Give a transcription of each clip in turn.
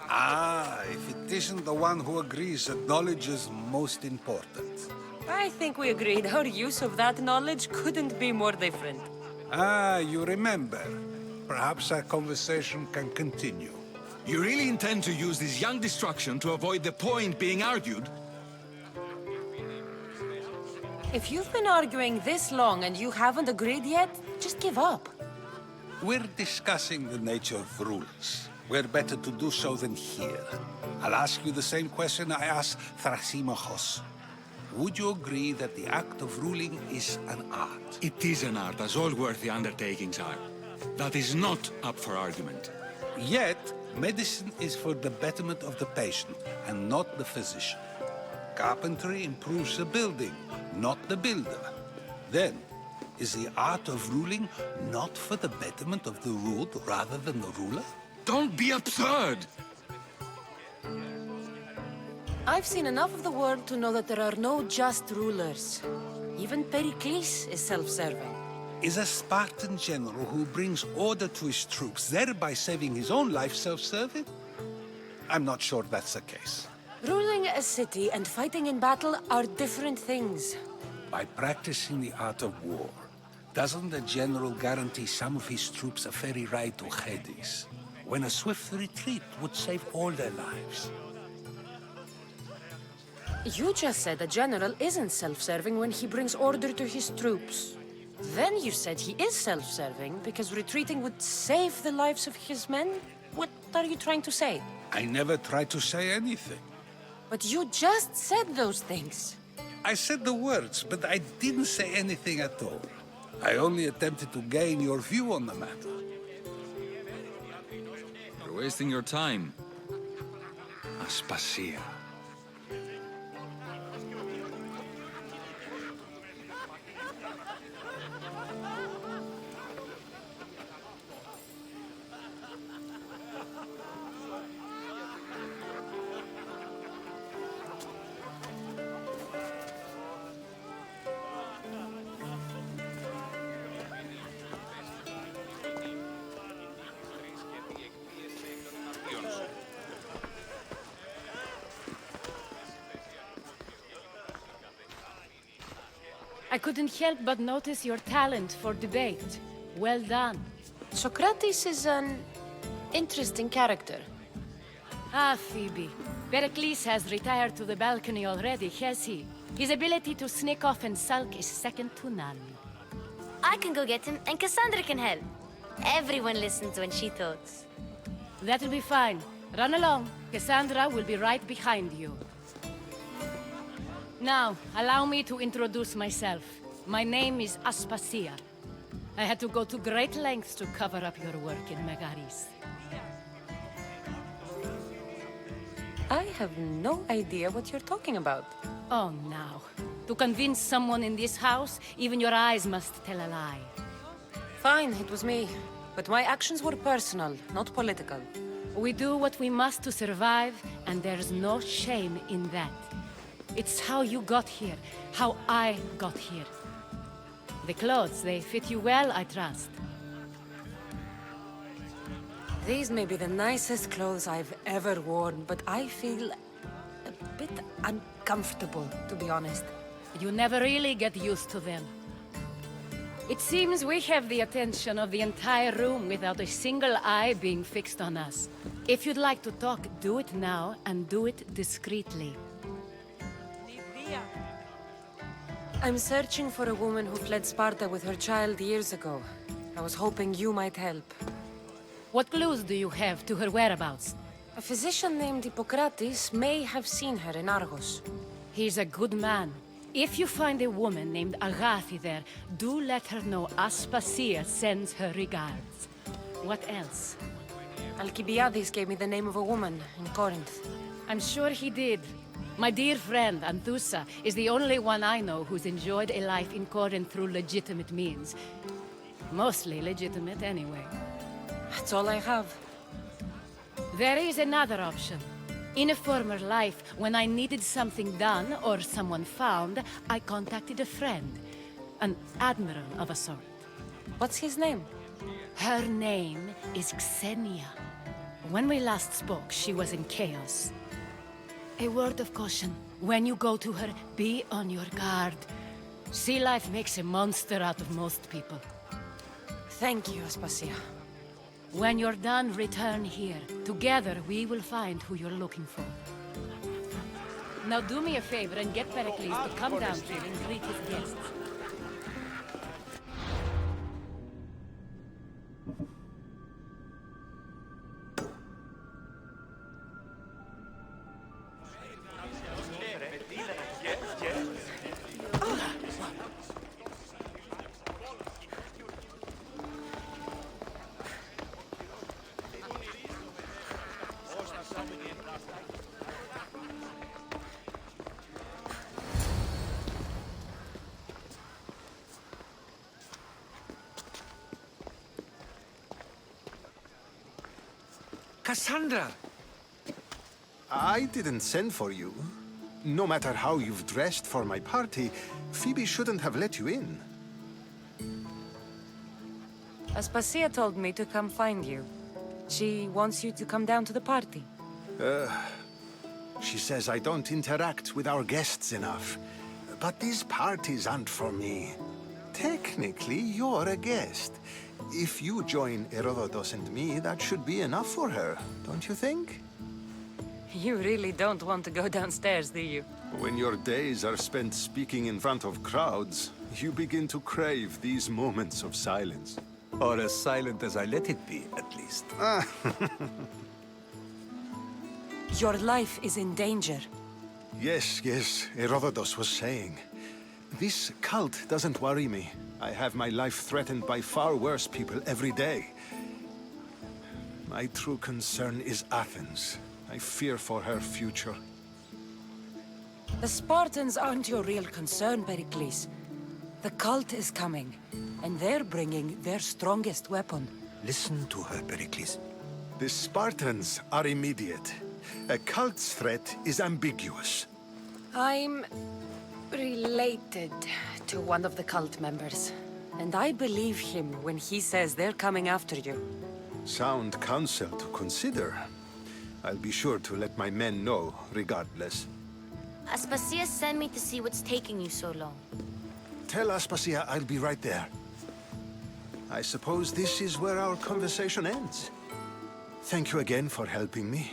Ah, if it isn't the one who agrees that knowledge is most important. I think we agreed our use of that knowledge couldn't be more different. Ah, you remember. Perhaps our conversation can continue. You really intend to use this young destruction to avoid the point being argued? If you've been arguing this long and you haven't agreed yet, just give up. We're discussing the nature of rules. Where better to do so than here? I'll ask you the same question I asked Thrasymachos. Would you agree that the act of ruling is an art? It is an art, as all worthy undertakings are. That is not up for argument. Yet, medicine is for the betterment of the patient, and not the physician. Carpentry improves the building, not the builder. Then, is the art of ruling not for the betterment of the ruled rather than the ruler? Don't be absurd! I've seen enough of the world to know that there are no just rulers. Even Pericles is self-serving. Is a Spartan general who brings order to his troops, thereby saving his own life, self-serving? I'm not sure that's the case. Ruling a city and fighting in battle are different things. By practicing the art of war, doesn't the general guarantee some of his troops a ferry ride to Hades, when a swift retreat would save all their lives? You just said a general isn't self-serving when he brings order to his troops. Then you said he is self-serving because retreating would save the lives of his men? What are you trying to say? I never tried to say anything. But you just said those things. I said the words, but I didn't say anything at all. I only attempted to gain your view on the matter. You're wasting your time. Aspasia. I couldn't help but notice your talent for debate. Well done. Socrates is an interesting character. Ah, Phoebe. Pericles has retired to the balcony already, has he? His ability to sneak off and sulk is second to none. I can go get him, and Cassandra can help. Everyone listens when she talks. That'll be fine. Run along. Cassandra will be right behind you. Now, allow me to introduce myself. My name is Aspasia. I had to go to great lengths to cover up your work in Megaris. I have no idea what you're talking about. Oh, now. To convince someone in this house, even your eyes must tell a lie. Fine, it was me. But my actions were personal, not political. We do what we must to survive, and there's no shame in that. It's how you got here, how I got here. The clothes, they fit you well, I trust. These may be the nicest clothes I've ever worn, but I feel a bit uncomfortable, to be honest. You never really get used to them. It seems we have the attention of the entire room without a single eye being fixed on us. If you'd like to talk, do it now, and do it discreetly. I'm searching for a woman who fled Sparta with her child years ago. I was hoping you might help. What clues do you have to her whereabouts? A physician named Hippocrates may have seen her in Argos. He's a good man. If you find a woman named Agathi there, do let her know Aspasia sends her regards. What else? Alcibiades gave me the name of a woman in Corinth. I'm sure he did. My dear friend, Anthusa, is the only one I know who's enjoyed a life in Corinth through legitimate means. Mostly legitimate, anyway. That's all I have. There is another option. In a former life, when I needed something done or someone found, I contacted a friend. An admiral of a sort. What's his name? Her name is Xenia. When we last spoke, she was in chaos. A word of caution. When you go to her, be on your guard. Sea life makes a monster out of most people. Thank you, Aspasia. When you're done, return here. Together, we will find who you're looking for. Now do me a favor and get Pericles to come down here and greet his guests. Cassandra! I didn't send for you. No matter how you've dressed for my party, Phoebe shouldn't have let you in. Aspasia told me to come find you. She wants you to come down to the party. She says I don't interact with our guests enough. But these parties aren't for me. Technically, you're a guest. If you join Herodotus and me, that should be enough for her, don't you think? You really don't want to go downstairs, do you? When your days are spent speaking in front of crowds, you begin to crave these moments of silence. Or as silent as I let it be, at least. Your life is in danger. Yes, Herodotus was saying. This cult doesn't worry me. I have my life threatened by far worse people every day. My true concern is Athens. I fear for her future. The Spartans aren't your real concern, Pericles. The cult is coming, and they're bringing their strongest weapon. Listen to her, Pericles. The Spartans are immediate. A cult's threat is ambiguous. I'm related to one of the cult members, and I believe him when he says they're coming after you. Sound counsel to consider. I'll be sure to let my men know, regardless. Aspasia sent me to see what's taking you so long. Tell Aspasia I'll be right there. I suppose this is where our conversation ends. Thank you again for helping me.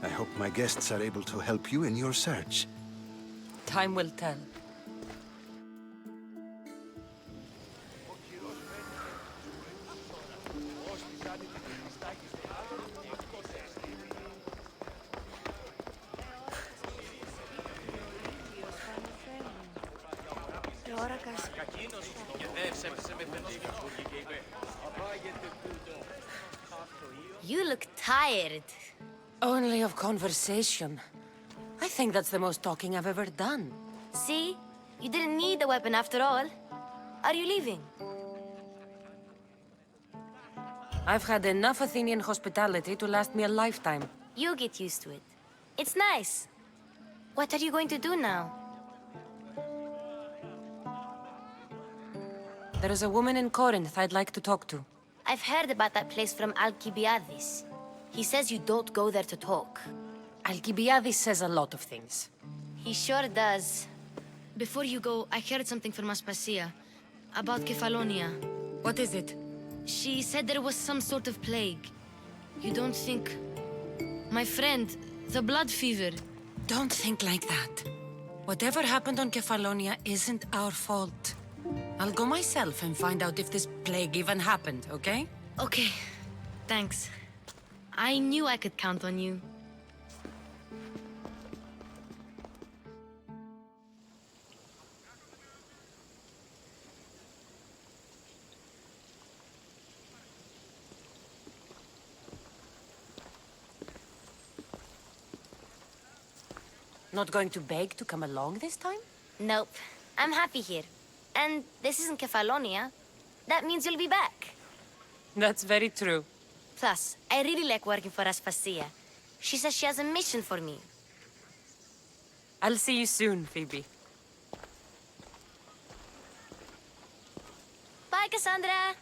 I hope my guests are able to help you in your search. Time will tell. You look tired. Only of conversation. I think that's the most talking I've ever done. See? You didn't need the weapon after all. Are you leaving? I've had enough Athenian hospitality to last me a lifetime. You'll get used to it. It's nice. What are you going to do now? There is a woman in Corinth I'd like to talk to. I've heard about that place from Alcibiades. He says you don't go there to talk. Alcibiades says a lot of things. He sure does. Before you go, I heard something from Aspasia about Kefalonia. What is it? She said there was some sort of plague. You don't think... My friend, the blood fever. Don't think like that. Whatever happened on Kefalonia isn't our fault. I'll go myself and find out if this plague even happened, okay? Okay, thanks. I knew I could count on you. Not going to beg to come along this time? Nope. I'm happy here. And this isn't Kefalonia. That means you'll be back. That's very true. Plus, I really like working for Aspasia. She says she has a mission for me. I'll see you soon, Phoebe. Bye, Cassandra!